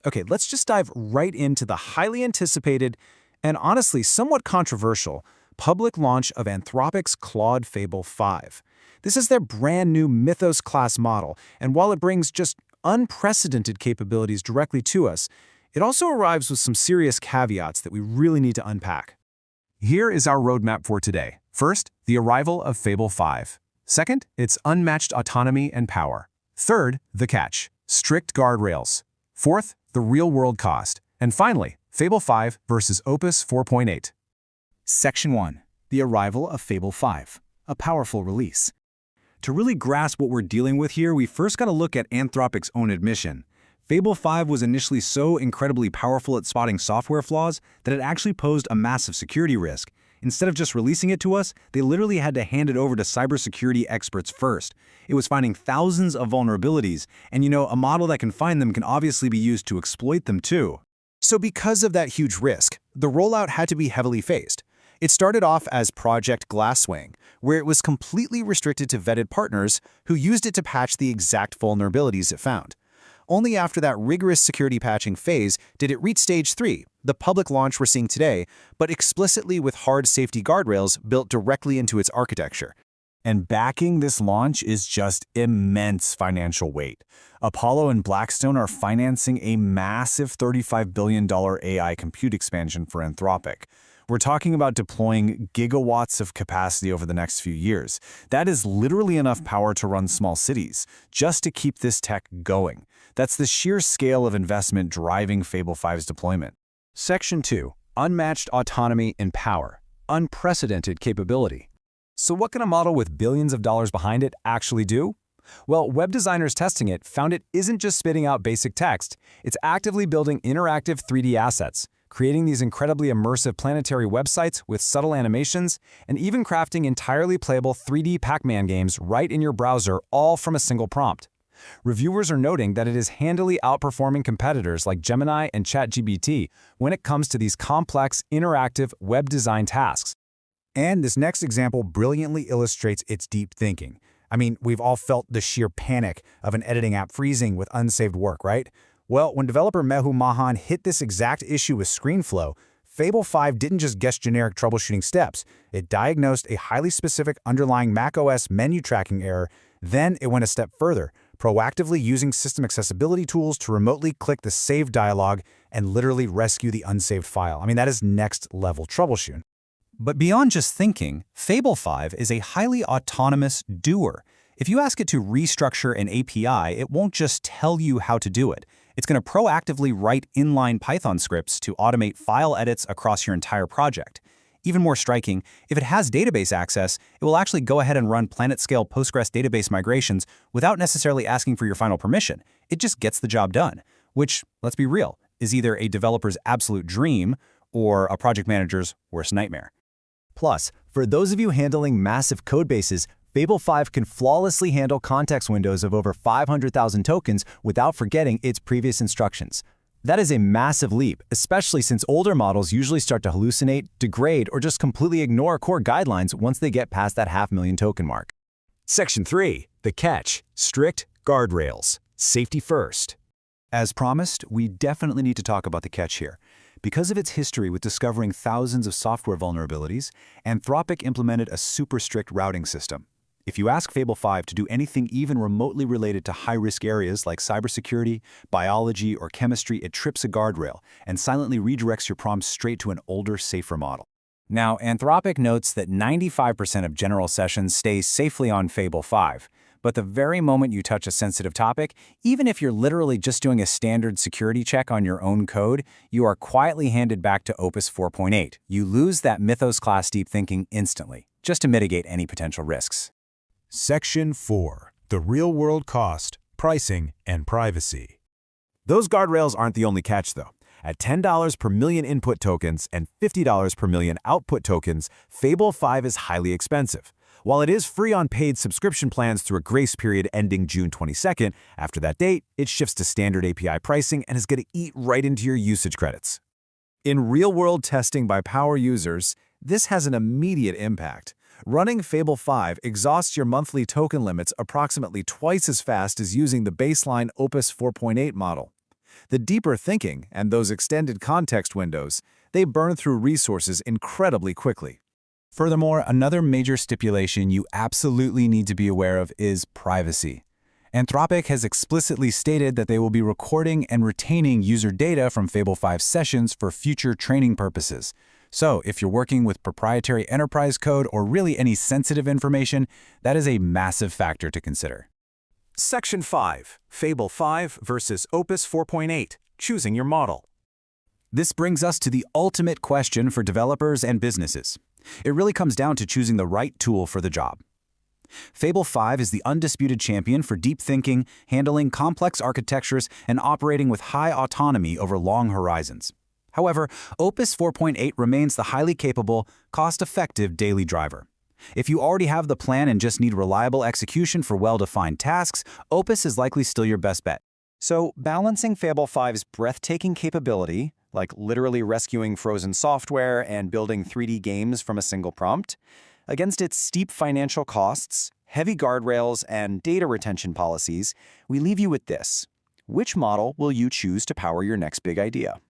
Okay, let's just dive right into the highly anticipated and honestly somewhat controversial public launch of Anthropic's Claude Fable 5. This is their brand new Mythos-class model, and while it brings just unprecedented capabilities directly to us, it also arrives with some serious caveats that we really need to unpack. Here is our roadmap for today. First, the arrival of Fable 5. Second, its unmatched autonomy and power. Third, the catch, strict guardrails. Fourth, the real-world cost. And finally, Fable 5 versus Opus 4.8. Section 1. The arrival of Fable 5, a powerful release. To really grasp what we're dealing with here, we first got to look at Anthropic's own admission. Fable 5 was initially so incredibly powerful at spotting software flaws that it actually posed a massive security risk. Instead of just releasing it to us, they literally had to hand it over to cybersecurity experts first. It was finding thousands of vulnerabilities, and a model that can find them can obviously be used to exploit them too. So because of that huge risk, the rollout had to be heavily phased. It started off as Project Glasswing, where it was completely restricted to vetted partners who used it to patch the exact vulnerabilities it found. Only after that rigorous security patching phase did it reach Stage 3, the public launch we're seeing today, but explicitly with hard safety guardrails built directly into its architecture. And backing this launch is just immense financial weight. Apollo and Blackstone are financing a massive $35 billion AI compute expansion for Anthropic. We're talking about deploying gigawatts of capacity over the next few years. That is literally enough power to run small cities, just to keep this tech going. That's the sheer scale of investment driving Fable 5's deployment. Section 2. Unmatched autonomy and power. Unprecedented capability. So what can a model with billions of dollars behind it actually do? Well, web designers testing it found it isn't just spitting out basic text, it's actively building interactive 3D assets, creating these incredibly immersive planetary websites with subtle animations, and even crafting entirely playable 3D Pac-Man games right in your browser, all from a single prompt. Reviewers are noting that it is handily outperforming competitors like Gemini and ChatGPT when it comes to these complex, interactive web design tasks. And this next example brilliantly illustrates its deep thinking. I mean, we've all felt the sheer panic of an editing app freezing with unsaved work, right? Well, when developer Mehu Mahan hit this exact issue with ScreenFlow, Fable 5 didn't just guess generic troubleshooting steps. It diagnosed a highly specific underlying macOS menu tracking error. Then it went a step further, proactively using system accessibility tools to remotely click the save dialog and literally rescue the unsaved file. I mean, that is next-level troubleshooting. But beyond just thinking, Fable 5 is a highly autonomous doer. If you ask it to restructure an API, it won't just tell you how to do it. It's going to proactively write inline Python scripts to automate file edits across your entire project. Even more striking, if it has database access, it will actually go ahead and run planet-scale Postgres database migrations without necessarily asking for your final permission. It just gets the job done, which, let's be real, is either a developer's absolute dream or a project manager's worst nightmare. Plus, for those of you handling massive codebases, Fable 5 can flawlessly handle context windows of over 500,000 tokens without forgetting its previous instructions. That is a massive leap, especially since older models usually start to hallucinate, degrade, or just completely ignore core guidelines once they get past that 500,000 token mark. Section 3. The catch. Strict guardrails. Safety first. As promised, we definitely need to talk about the catch here. Because of its history with discovering thousands of software vulnerabilities, Anthropic implemented a super strict routing system. If you ask Fable 5 to do anything even remotely related to high-risk areas like cybersecurity, biology, or chemistry, it trips a guardrail and silently redirects your prompts straight to an older, safer model. Now, Anthropic notes that 95% of general sessions stay safely on Fable 5, but the very moment you touch a sensitive topic, even if you're literally just doing a standard security check on your own code, you are quietly handed back to Opus 4.8. You lose that Mythos-class deep thinking instantly, just to mitigate any potential risks. Section 4. The real-world cost, pricing, and privacy. Those guardrails aren't the only catch, though. At $10 per million input tokens and $50 per million output tokens, Fable 5 is highly expensive. While it is free on paid subscription plans through a grace period ending June 22nd, after that date, it shifts to standard API pricing and is going to eat right into your usage credits. In real-world testing by power users, this has an immediate impact. Running Fable 5 exhausts your monthly token limits approximately twice as fast as using the baseline Opus 4.8 model. The deeper thinking and those extended context windows, they burn through resources incredibly quickly. Furthermore, another major stipulation you absolutely need to be aware of is privacy. Anthropic has explicitly stated that they will be recording and retaining user data from Fable 5 sessions for future training purposes. So, if you're working with proprietary enterprise code or really any sensitive information, that is a massive factor to consider. Section 5. Fable 5 versus Opus 4.8. Choosing your model. This brings us to the ultimate question for developers and businesses. It really comes down to choosing the right tool for the job. Fable 5 is the undisputed champion for deep thinking, handling complex architectures, and operating with high autonomy over long horizons. However, Opus 4.8 remains the highly capable, cost-effective daily driver. If you already have the plan and just need reliable execution for well-defined tasks, Opus is likely still your best bet. So, balancing Fable 5's breathtaking capability, like literally rescuing frozen software and building 3D games from a single prompt, against its steep financial costs, heavy guardrails, and data retention policies, we leave you with this. Which model will you choose to power your next big idea?